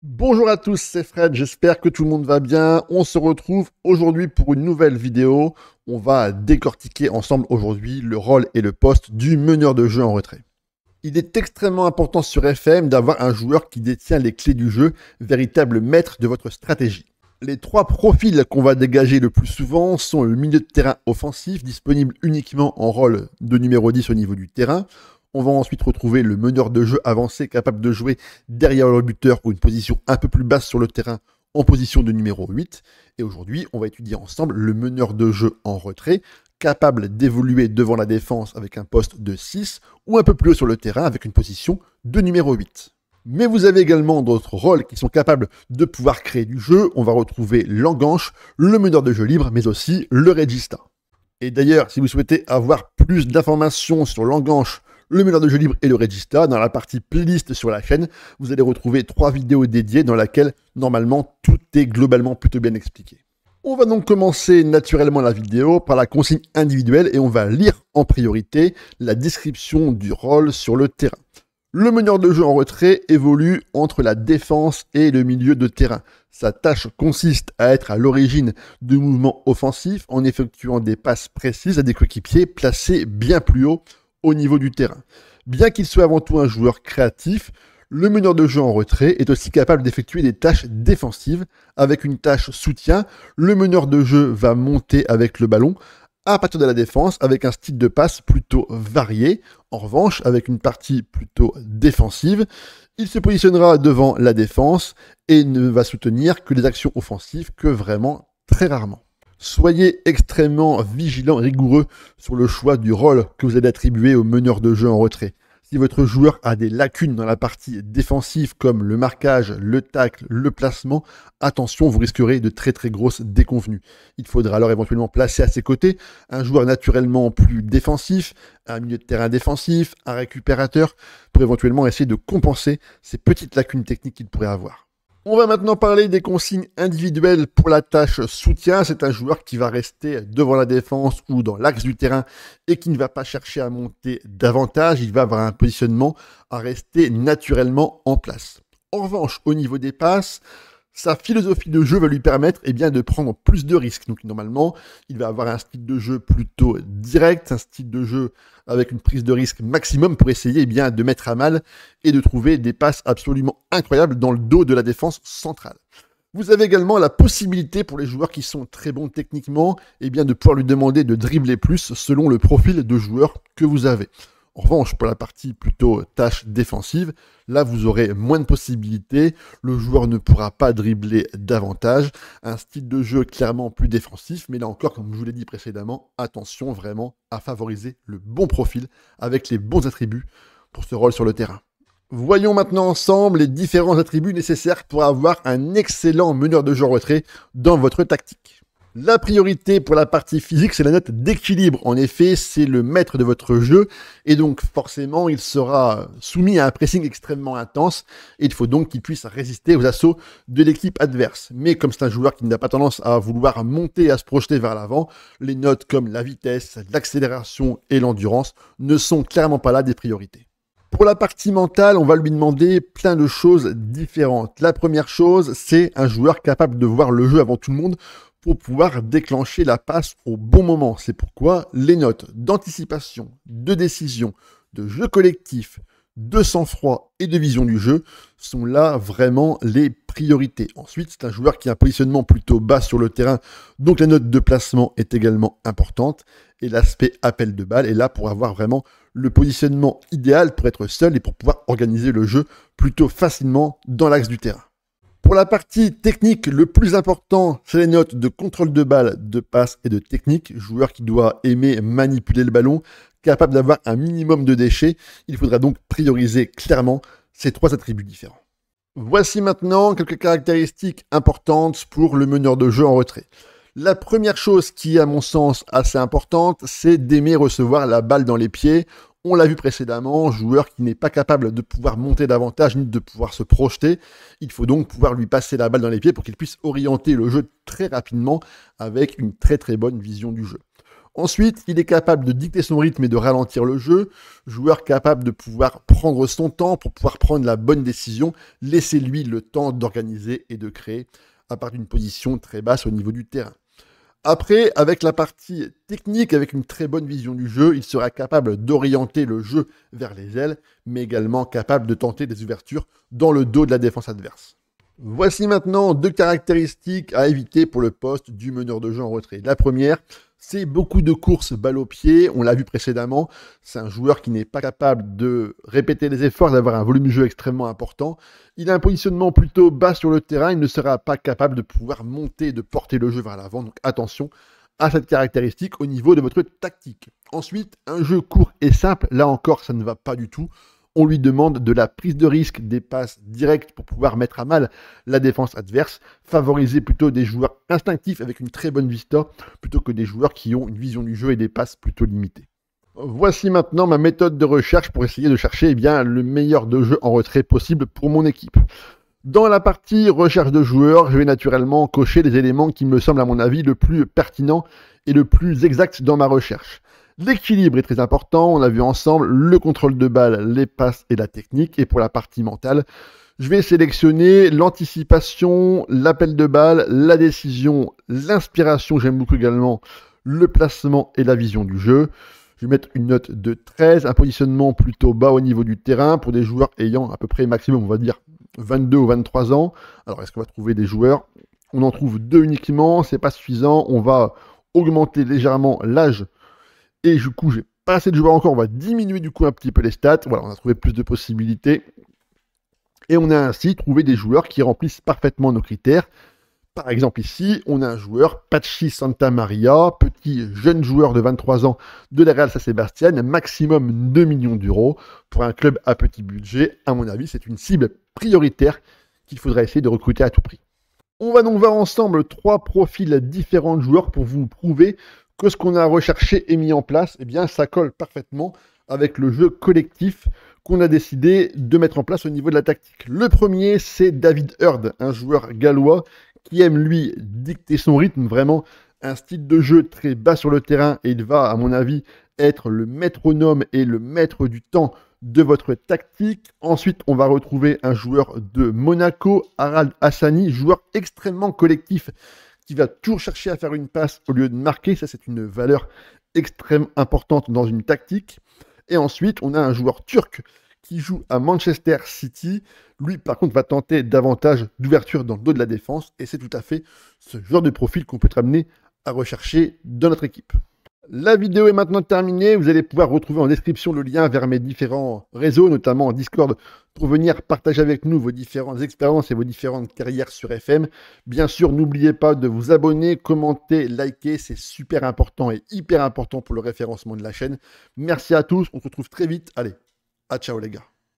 Bonjour à tous, c'est Fred, j'espère que tout le monde va bien. On se retrouve aujourd'hui pour une nouvelle vidéo. On va décortiquer ensemble aujourd'hui le rôle et le poste du meneur de jeu en retrait. Il est extrêmement important sur FM d'avoir un joueur qui détient les clés du jeu, véritable maître de votre stratégie. Les trois profils qu'on va dégager le plus souvent sont le milieu de terrain offensif, disponible uniquement en rôle de numéro 10 au niveau du terrain. On va ensuite retrouver le meneur de jeu avancé capable de jouer derrière le buteur ou une position un peu plus basse sur le terrain en position de numéro 8. Et aujourd'hui, on va étudier ensemble le meneur de jeu en retrait, capable d'évoluer devant la défense avec un poste de 6 ou un peu plus haut sur le terrain avec une position de numéro 8. Mais vous avez également d'autres rôles qui sont capables de pouvoir créer du jeu. On va retrouver l'enganche, le meneur de jeu libre, mais aussi le regista. Et d'ailleurs, si vous souhaitez avoir plus d'informations sur l'enganche, le meneur de jeu libre et le regista, dans la partie playlist sur la chaîne, vous allez retrouver 3 vidéos dédiées dans lesquelles, normalement, tout est globalement plutôt bien expliqué. On va donc commencer naturellement la vidéo par la consigne individuelle et on va lire en priorité la description du rôle sur le terrain. Le meneur de jeu en retrait évolue entre la défense et le milieu de terrain. Sa tâche consiste à être à l'origine de mouvements offensifs en effectuant des passes précises à des coéquipiers placés bien plus haut au niveau du terrain. Bien qu'il soit avant tout un joueur créatif, le meneur de jeu en retrait est aussi capable d'effectuer des tâches défensives. Avec une tâche soutien, le meneur de jeu va monter avec le ballon à partir de la défense avec un style de passe plutôt varié. En revanche, avec une partie plutôt défensive, il se positionnera devant la défense et ne va soutenir que les actions offensives que vraiment très rarement. Soyez extrêmement vigilant et rigoureux sur le choix du rôle que vous allez attribuer au meneur de jeu en retrait. Si votre joueur a des lacunes dans la partie défensive comme le marquage, le tacle, le placement, attention, vous risquerez de très grosses déconvenues. Il faudra alors éventuellement placer à ses côtés un joueur naturellement plus défensif, un milieu de terrain défensif, un récupérateur, pour éventuellement essayer de compenser ces petites lacunes techniques qu'il pourrait avoir. On va maintenant parler des consignes individuelles pour la tâche soutien. C'est un joueur qui va rester devant la défense ou dans l'axe du terrain et qui ne va pas chercher à monter davantage. Il va avoir un positionnement à rester naturellement en place. En revanche, au niveau des passes, sa philosophie de jeu va lui permettre de prendre plus de risques. Donc normalement, il va avoir un style de jeu plutôt direct, un style de jeu avec une prise de risque maximum pour essayer de mettre à mal et de trouver des passes absolument incroyables dans le dos de la défense centrale. Vous avez également la possibilité pour les joueurs qui sont très bons techniquement de pouvoir lui demander de dribbler plus selon le profil de joueur que vous avez. En revanche, pour la partie plutôt tâche défensive, là vous aurez moins de possibilités, le joueur ne pourra pas dribbler davantage, un style de jeu clairement plus défensif, mais là encore, comme je vous l'ai dit précédemment, attention vraiment à favoriser le bon profil avec les bons attributs pour ce rôle sur le terrain. Voyons maintenant ensemble les différents attributs nécessaires pour avoir un excellent meneur de jeu en retrait dans votre tactique. La priorité pour la partie physique, c'est la note d'équilibre. En effet, c'est le maître de votre jeu et donc forcément, il sera soumis à un pressing extrêmement intense et il faut donc qu'il puisse résister aux assauts de l'équipe adverse. Mais comme c'est un joueur qui n'a pas tendance à vouloir monter et à se projeter vers l'avant, les notes comme la vitesse, l'accélération et l'endurance ne sont clairement pas là des priorités. Pour la partie mentale, on va lui demander plein de choses différentes. La première chose, c'est un joueur capable de voir le jeu avant tout le monde pour pouvoir déclencher la passe au bon moment. C'est pourquoi les notes d'anticipation, de décision, de jeu collectif, de sang-froid et de vision du jeu sont là vraiment les priorités. Ensuite, c'est un joueur qui a un positionnement plutôt bas sur le terrain, donc la note de placement est également importante. Et l'aspect appel de balle est là pour avoir vraiment le positionnement idéal pour être seul et pour pouvoir organiser le jeu plutôt facilement dans l'axe du terrain. Pour la partie technique, le plus important, c'est les notes de contrôle de balle, de passe et de technique. Joueur qui doit aimer manipuler le ballon, capable d'avoir un minimum de déchets. Il faudra donc prioriser clairement ces 3 attributs différents. Voici maintenant quelques caractéristiques importantes pour le meneur de jeu en retrait. La première chose qui est à mon sens assez importante, c'est d'aimer recevoir la balle dans les pieds. On l'a vu précédemment, joueur qui n'est pas capable de pouvoir monter davantage ni de pouvoir se projeter. Il faut donc pouvoir lui passer la balle dans les pieds pour qu'il puisse orienter le jeu très rapidement avec une très bonne vision du jeu. Ensuite, il est capable de dicter son rythme et de ralentir le jeu. Joueur capable de pouvoir prendre son temps pour pouvoir prendre la bonne décision. Laissez-lui le temps d'organiser et de créer à partir d'une position très basse au niveau du terrain. Après, avec la partie technique, avec une très bonne vision du jeu, il sera capable d'orienter le jeu vers les ailes, mais également capable de tenter des ouvertures dans le dos de la défense adverse. Voici maintenant 2 caractéristiques à éviter pour le poste du meneur de jeu en retrait. La première, c'est beaucoup de courses balle au pied. On l'a vu précédemment, c'est un joueur qui n'est pas capable de répéter les efforts, d'avoir un volume de jeu extrêmement important. Il a un positionnement plutôt bas sur le terrain, il ne sera pas capable de pouvoir monter, de porter le jeu vers l'avant. Donc attention à cette caractéristique au niveau de votre tactique. Ensuite, un jeu court et simple, là encore, ça ne va pas du tout. On lui demande de la prise de risque, des passes directes pour pouvoir mettre à mal la défense adverse, favoriser plutôt des joueurs instinctifs avec une très bonne vista, plutôt que des joueurs qui ont une vision du jeu et des passes plutôt limitées. Voici maintenant ma méthode de recherche pour essayer de chercher le meilleur de jeu en retrait possible pour mon équipe. Dans la partie recherche de joueurs, je vais naturellement cocher les éléments qui me semblent à mon avis le plus pertinent et le plus exact dans ma recherche. L'équilibre est très important, on a vu ensemble le contrôle de balle, les passes et la technique. Et pour la partie mentale, je vais sélectionner l'anticipation, l'appel de balle, la décision, l'inspiration, j'aime beaucoup également le placement et la vision du jeu. Je vais mettre une note de 13, un positionnement plutôt bas au niveau du terrain pour des joueurs ayant à peu près maximum, on va dire, 22 ou 23 ans. Alors, est-ce qu'on va trouver des joueurs? On en trouve 2 uniquement, c'est pas suffisant. On va augmenter légèrement l'âge. Et du coup, j'ai pas assez de joueurs encore, on va diminuer du coup un petit peu les stats. Voilà, on a trouvé plus de possibilités. Et on a ainsi trouvé des joueurs qui remplissent parfaitement nos critères. Par exemple ici, on a un joueur, Pachi Santamaria, petit jeune joueur de 23 ans de la Real San-Sebastian, maximum 2 millions d'euros. Pour un club à petit budget, à mon avis, c'est une cible prioritaire qu'il faudrait essayer de recruter à tout prix. On va donc voir ensemble 3 profils différents de joueurs pour vous prouver que ce qu'on a recherché et mis en place, eh bien, ça colle parfaitement avec le jeu collectif qu'on a décidé de mettre en place au niveau de la tactique. Le premier, c'est David Hurd, un joueur gallois qui aime, lui, dicter son rythme, vraiment un style de jeu très bas sur le terrain, et il va, à mon avis, être le métronome et le maître du temps de votre tactique. Ensuite, on va retrouver un joueur de Monaco, Harald Hassani, joueur extrêmement collectif, qui va toujours chercher à faire une passe au lieu de marquer. Ça, c'est une valeur extrêmement importante dans une tactique. Et ensuite, on a un joueur turc qui joue à Manchester City. Lui, par contre, va tenter davantage d'ouverture dans le dos de la défense. Et c'est tout à fait ce genre de profil qu'on peut être amené à rechercher dans notre équipe. La vidéo est maintenant terminée. Vous allez pouvoir retrouver en description le lien vers mes différents réseaux, notamment en Discord, pour venir partager avec nous vos différentes expériences et vos différentes carrières sur FM. Bien sûr, n'oubliez pas de vous abonner, commenter, liker. C'est super important et hyper important pour le référencement de la chaîne. Merci à tous. On se retrouve très vite. Allez, à ciao les gars.